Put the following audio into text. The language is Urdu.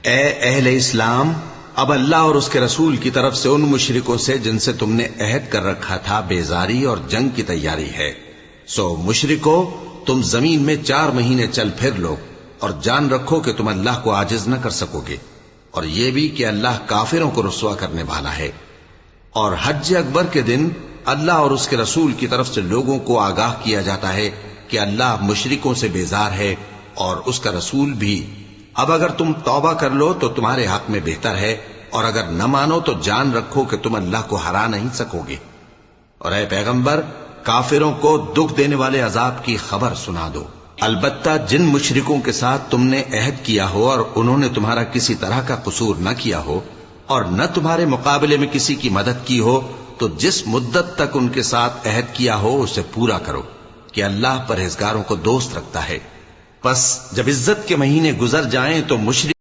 اے اہل اسلام، اب اللہ اور اس کے رسول کی طرف سے ان مشرکوں سے جن سے تم نے عہد کر رکھا تھا بیزاری اور جنگ کی تیاری ہے۔ سو مشرکو، تم زمین میں 4 مہینے چل پھر لو اور جان رکھو کہ تم اللہ کو عاجز نہ کر سکو گے، اور یہ بھی کہ اللہ کافروں کو رسوا کرنے والا ہے۔ اور حج اکبر کے دن اللہ اور اس کے رسول کی طرف سے لوگوں کو آگاہ کیا جاتا ہے کہ اللہ مشرکوں سے بیزار ہے اور اس کا رسول بھی۔ اب اگر تم توبہ کر لو تو تمہارے حق میں بہتر ہے، اور اگر نہ مانو تو جان رکھو کہ تم اللہ کو ہرا نہیں سکو گے۔ اور اے پیغمبر، کافروں کو دکھ دینے والے عذاب کی خبر سنا دو۔ البتہ جن مشرکوں کے ساتھ تم نے عہد کیا ہو اور انہوں نے تمہارا کسی طرح کا قصور نہ کیا ہو اور نہ تمہارے مقابلے میں کسی کی مدد کی ہو، تو جس مدت تک ان کے ساتھ عہد کیا ہو اسے پورا کرو کہ اللہ پرہیزگاروں کو دوست رکھتا ہے۔ پس جب عزت کے مہینے گزر جائیں تو مشرک